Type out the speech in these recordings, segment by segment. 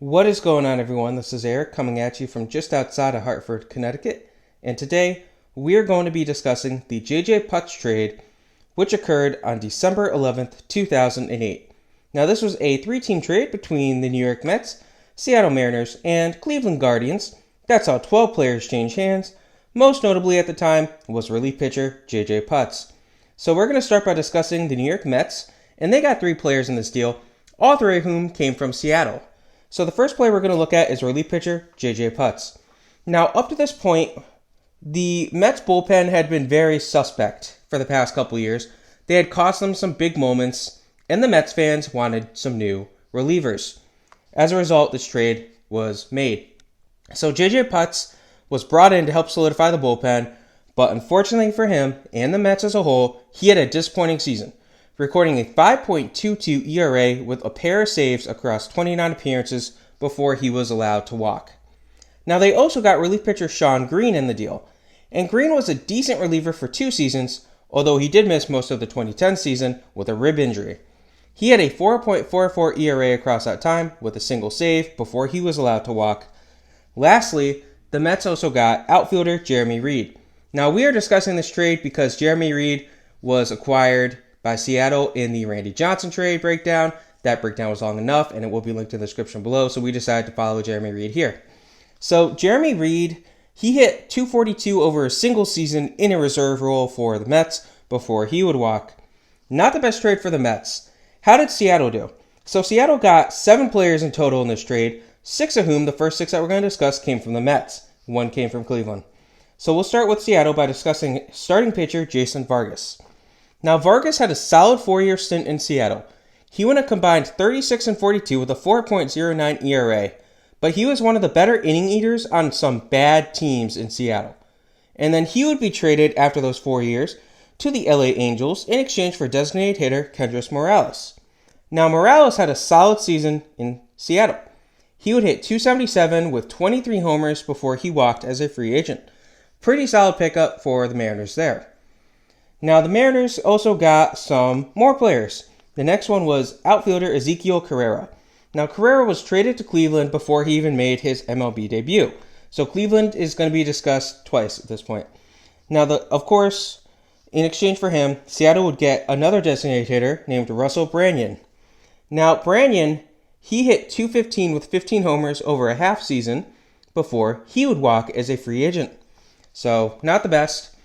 What is going on, everyone? This is Eric coming at you from just outside of Hartford, Connecticut, and today we're going to be discussing the J.J. Putz trade, which occurred on December 11th, 2008. Now, this was a three-team trade between the New York Mets, Seattle Mariners, and Cleveland Guardians. That's how 12 players changed hands. Most notably at the time was relief pitcher J.J. Putz. So we're going to start by discussing the New York Mets, and they got three players in this deal, all three of whom came from Seattle. So the first player we're going to look at is relief pitcher J.J. Putz. Now, up to this point, the Mets bullpen had been very suspect for the past couple years. They had cost them some big moments, and the Mets fans wanted some new relievers. As a result, this trade was made. So J.J. Putz was brought in to help solidify the bullpen, but unfortunately for him and the Mets as a whole, he had a disappointing season, recording a 5.22 ERA with a pair of saves across 29 appearances before he was allowed to walk. Now, they also got relief pitcher Shawn Green in the deal, and Green was a decent reliever for 2 seasons, although he did miss most of the 2010 season with a rib injury. He had a 4.44 ERA across that time with a single save before he was allowed to walk. Lastly, the Mets also got outfielder Jeremy Reed. Now, we are discussing this trade because Jeremy Reed was acquired by Seattle in the Randy Johnson trade breakdown. That breakdown was long enough, and it will be linked in the description below, so we decided to follow Jeremy Reed here. So, Jeremy Reed, he hit .242 over a single season in a reserve role for the Mets before he would walk. Not the best trade for the Mets. How did Seattle do? So, Seattle got 7 players in total in this trade, 6 of whom, the first 6 that we're going to discuss, came from the Mets. 1 came from Cleveland. So, we'll start with Seattle by discussing starting pitcher Jason Vargas. Now, Vargas had a solid 4-year stint in Seattle. He went a combined 36-42 with a 4.09 ERA, but he was one of the better inning eaters on some bad teams in Seattle. And then he would be traded after those 4 years to the LA Angels in exchange for designated hitter Kendrys Morales. Now, Morales had a solid season in Seattle. He would hit .277 with 23 homers before he walked as a free agent. Pretty solid pickup for the Mariners there. Now, the Mariners also got some more players. The next one was outfielder Ezequiel Carrera. Now, Carrera was traded to Cleveland before he even made his MLB debut. So Cleveland is going to be discussed twice at this point. Now, of course, in exchange for him, Seattle would get another designated hitter named Russell Branyan. Now, Branyan, he hit .215 with 15 homers over a half season before he would walk as a free agent. So, not the best.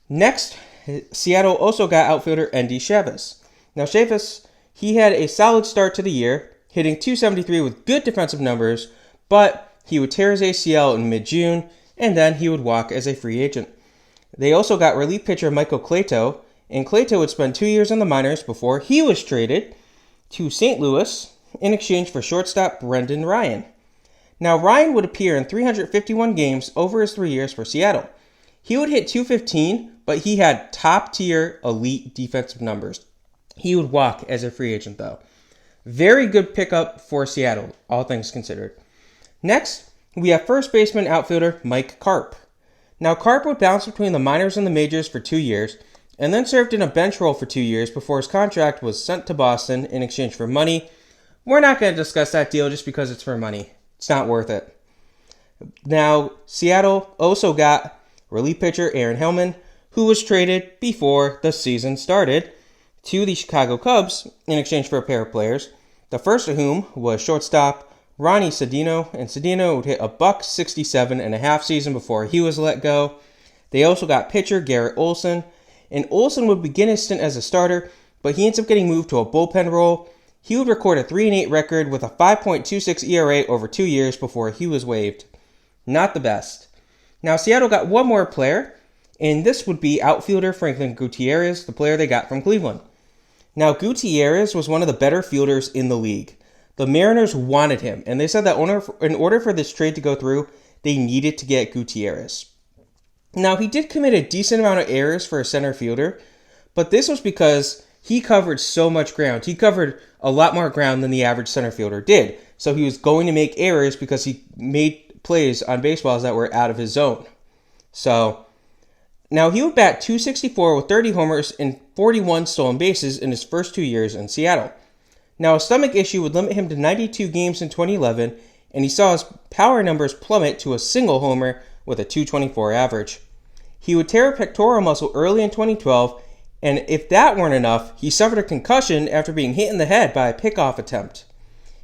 Next, Seattle also got outfielder Endy Chavez. Now, Chavez, he had a solid start to the year, hitting .273 with good defensive numbers, but he would tear his ACL in mid-June, and then he would walk as a free agent. They also got relief pitcher Michael Cueto, and Cueto would spend 2 years in the minors before he was traded to St. Louis in exchange for shortstop Brendan Ryan. Now, Ryan would appear in 351 games over his 3 years for Seattle. He would hit .215, but he had top-tier elite defensive numbers. He would walk as a free agent, though. Very good pickup for Seattle, all things considered. Next, we have first baseman outfielder Mike Karp. Now, Karp would bounce between the minors and the majors for 2 years, and then served in a bench role for 2 years before his contract was sent to Boston in exchange for money. We're not going to discuss that deal just because it's for money. It's not worth it. Now, Seattle also got relief pitcher Aaron Hellman, who was traded before the season started to the Chicago Cubs in exchange for a pair of players, the first of whom was shortstop Ronnie Cedeno, and Cedeno would hit a .167 and a half season before he was let go. They also got pitcher Garrett Olson, and Olson would begin his stint as a starter, but he ends up getting moved to a bullpen role. He would record a 3-8 record with a 5.26 ERA over 2 years before he was waived. Not the best. Now, Seattle got one more player, and this would be outfielder Franklin Gutierrez, the player they got from Cleveland. Now, Gutierrez was one of the better fielders in the league. The Mariners wanted him, and they said that in order for this trade to go through, they needed to get Gutierrez. Now, he did commit a decent amount of errors for a center fielder, but this was because he covered so much ground. He covered a lot more ground than the average center fielder did. So he was going to make errors because he made plays on baseballs that were out of his zone. So, now he would bat .264 with 30 homers and 41 stolen bases in his first 2 years in Seattle. Now, a stomach issue would limit him to 92 games in 2011, and he saw his power numbers plummet to a single homer with a .224 average. He would tear a pectoral muscle early in 2012, and if that weren't enough, he suffered a concussion after being hit in the head by a pickoff attempt.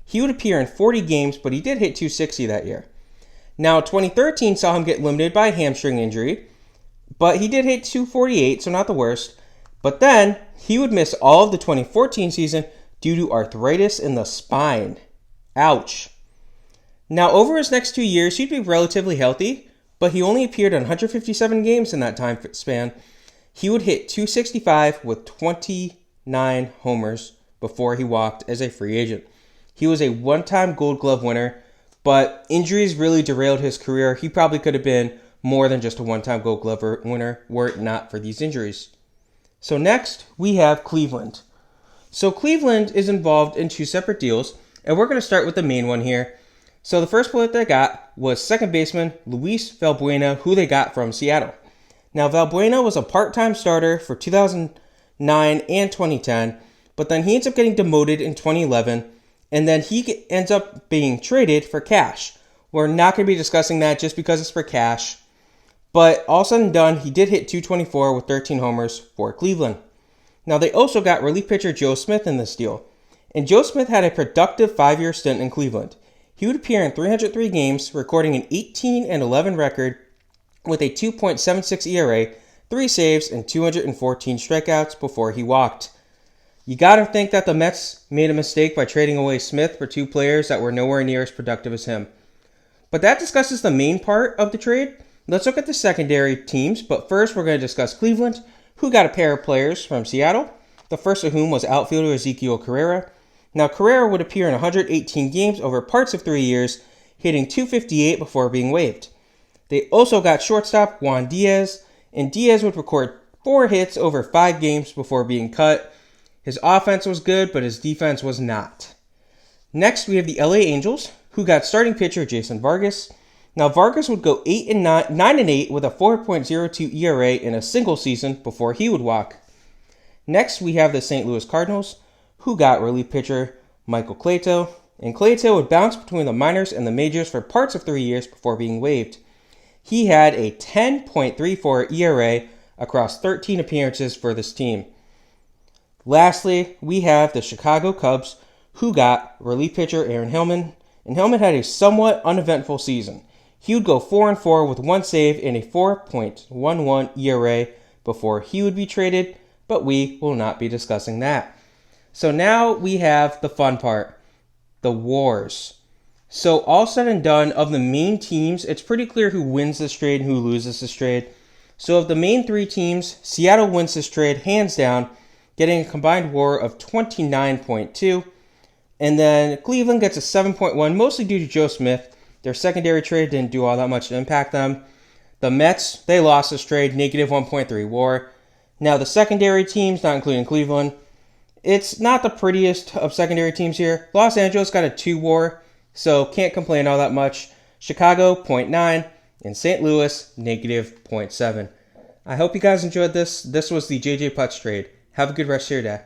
He would appear in 40 games, but he did hit .260 that year. Now, 2013 saw him get limited by a hamstring injury, but he did hit .248, so not the worst. But then, he would miss all of the 2014 season due to arthritis in the spine. Ouch. Now, over his next 2 years, he'd be relatively healthy, but he only appeared in 157 games in that time span. He would hit .265 with 29 homers before he walked as a free agent. He was a one-time Gold Glove winner, but injuries really derailed his career. He probably could have been more than just a one-time Gold Glove winner were it not for these injuries. So next, we have Cleveland. So Cleveland is involved in 2 separate deals, and we're going to start with the main one here. So the first player they got was second baseman Luis Valbuena, who they got from Seattle. Now, Valbuena was a part-time starter for 2009 and 2010, but then he ends up getting demoted in 2011, and then he ends up being traded for cash. We're not going to be discussing that just because it's for cash. But all said and done, he did hit .224 with 13 homers for Cleveland. Now, they also got relief pitcher Joe Smith in this deal. And Joe Smith had a productive 5-year stint in Cleveland. He would appear in 303 games, recording an 18-11 record with a 2.76 ERA, 3 saves, and 214 strikeouts before he walked. You gotta think that the Mets made a mistake by trading away Smith for 2 players that were nowhere near as productive as him. But that discusses the main part of the trade. Let's look at the secondary teams, but first we're going to discuss Cleveland, who got a pair of players from Seattle, the first of whom was outfielder Ezequiel Carrera. Now, Carrera would appear in 118 games over parts of 3 years, hitting .258 before being waived. They also got shortstop Juan Diaz, and Diaz would record 4 hits over 5 games before being cut. His offense was good, but his defense was not. Next, we have the LA Angels, who got starting pitcher Jason Vargas. Now, Vargas would go 9-8 with a 4.02 ERA in a single season before he would walk. Next, we have the St. Louis Cardinals, who got relief pitcher Michael Cueto, and Cueto would bounce between the minors and the majors for parts of 3 years before being waived. He had a 10.34 ERA across 13 appearances for this team. Lastly, we have the Chicago Cubs, who got relief pitcher Aaron Hillman, and Hillman had a somewhat uneventful season. He would go 4-4 with 1 save and a 4.11 ERA before he would be traded, but we will not be discussing that. So now we have the fun part, the wars. So all said and done, of the main teams, it's pretty clear who wins this trade and who loses this trade. So of the main 3 teams, Seattle wins this trade hands down, getting a combined WAR of 29.2. And then Cleveland gets a 7.1, mostly due to Joe Smith. Their secondary trade didn't do all that much to impact them. The Mets, they lost this trade, negative 1.3 WAR. Now the secondary teams, not including Cleveland, it's not the prettiest of secondary teams here. Los Angeles got a 2 WAR, so can't complain all that much. Chicago, 0.9, and St. Louis, negative 0.7. I hope you guys enjoyed this. This was the JJ Putz trade. Have a good rest of your day.